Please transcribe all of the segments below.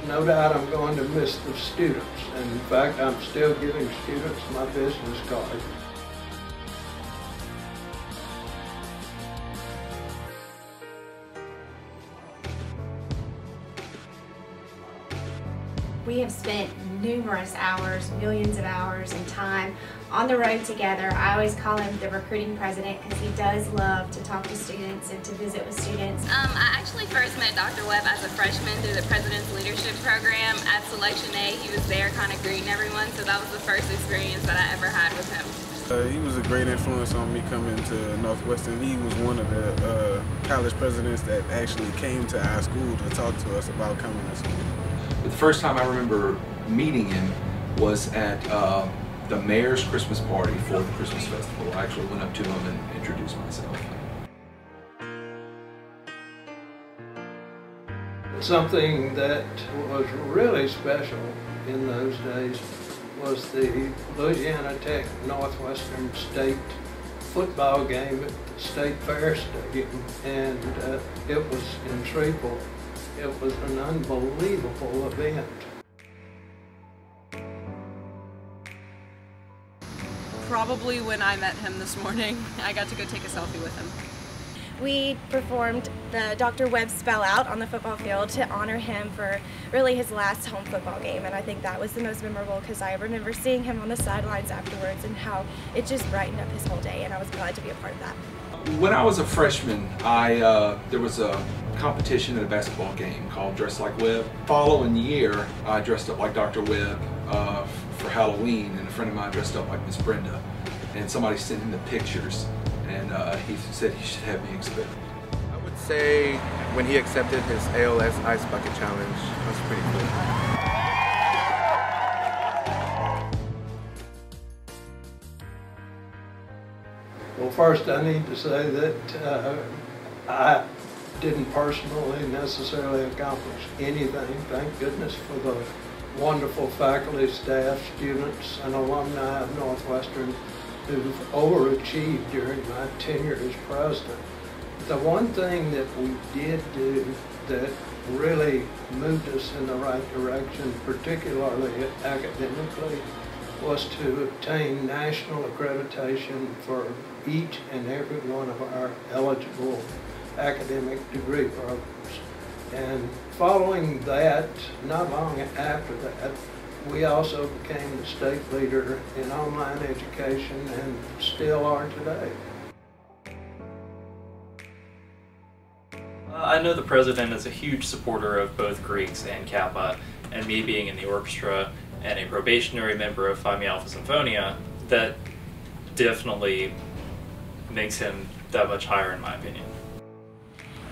no doubt I'm going to miss the students. And in fact, I'm still giving students my business card. We have spent numerous hours, millions of hours in time on the road together. I always call him the recruiting president because he does love to talk to students and to visit with students. I actually first met Dr. Webb as a freshman through the President's Leadership Program. At Selection A, he was there kind of greeting everyone, so that was the first experience that I ever had with him. He was a great influence on me coming to Northwestern. He was one of the college presidents that actually came to our school to talk to us about coming to school. The first time I remember meeting him was at the mayor's Christmas party for the Christmas festival. I actually went up to him and introduced myself. Something that was really special in those days was the Louisiana Tech Northwestern state football game at the State Fair Stadium, and it was in Shreveport. It was an unbelievable event. Probably when I met him this morning. I got to go take a selfie with him. We performed the Dr. Webb spell out on the football field to honor him for really his last home football game, and I think that was the most memorable because I remember seeing him on the sidelines afterwards and how it just brightened up his whole day, and I was glad to be a part of that. When I was a freshman, there was a competition at a basketball game called Dress Like Webb. Following year, I dressed up like Dr. Webb for Halloween, and a friend of mine dressed up like Miss Brenda. And somebody sent him the pictures, and he said he should have me expelled. I would say when he accepted his ALS Ice Bucket Challenge, that was pretty cool. Well, first I need to say that I didn't personally necessarily accomplish anything. Thank goodness for the wonderful faculty, staff, students, and alumni of Northwestern who've overachieved during my tenure as president. The one thing that we did do that really moved us in the right direction, particularly academically, was to obtain national accreditation for each and every one of our eligible academic degree programs. And following that, not long after that, we also became the state leader in online education and still are today. I know the president is a huge supporter of both Greeks and Kappa, and me being in the orchestra and a probationary member of Phi Mi Alpha Symphonia, that definitely makes him that much higher in my opinion.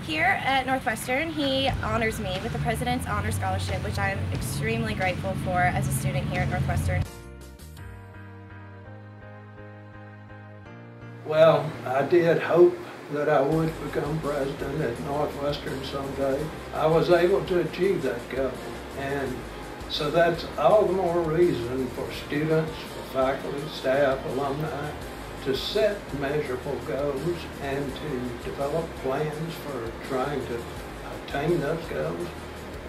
Here at Northwestern, he honors me with the President's Honor Scholarship, which I am extremely grateful for as a student here at Northwestern. Well, I did hope that I would become president at Northwestern someday. I was able to achieve that goal, and so that's all the more reason for students, for faculty, staff, alumni, to set measurable goals and to develop plans for trying to attain those goals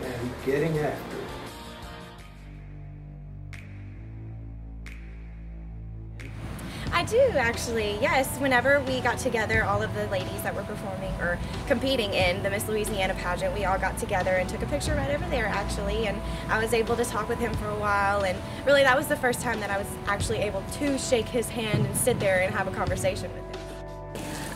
and getting after it. I do actually, yes. Whenever we got together, all of the ladies that were performing or competing in the Miss Louisiana pageant, we all got together and took a picture right over there actually, and I was able to talk with him for a while, and really that was the first time that I was actually able to shake his hand and sit there and have a conversation with him.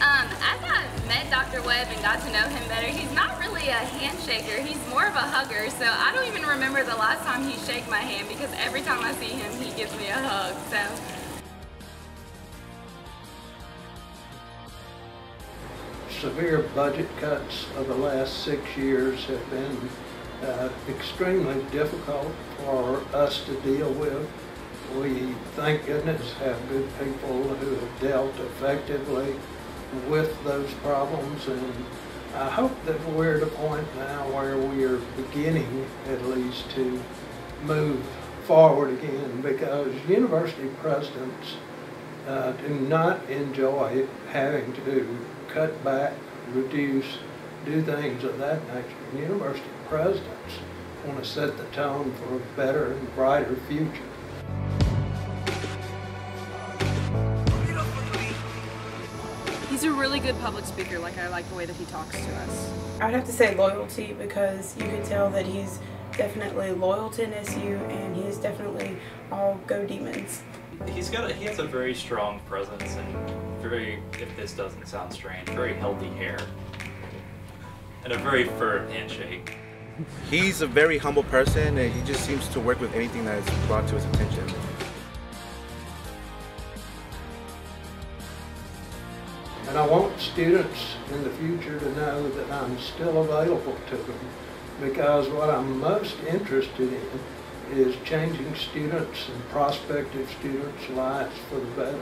As I met Dr. Webb and got to know him better, he's not really a handshaker, he's more of a hugger, so I don't even remember the last time he shook my hand because every time I see him, he gives me a hug, so. Severe budget cuts of the last 6 years have been extremely difficult for us to deal with. We, thank goodness, have good people who have dealt effectively with those problems, and I hope that we're at a point now where we are beginning at least to move forward again, because university presidents do not enjoy having to cut back, reduce, do things of that nature. University presidents want to set the tone for a better and brighter future. He's a really good public speaker. Like, I like the way that he talks to us. I'd have to say loyalty, because you can tell that he's definitely loyal to NSU, and he is definitely all go Demons. He has a very strong presence and very, if this doesn't sound strange, very healthy hair and a very firm handshake. He's a very humble person, and he just seems to work with anything that is brought to his attention. And I want students in the future to know that I'm still available to them, because what I'm most interested in is changing students and prospective students' lives for the better.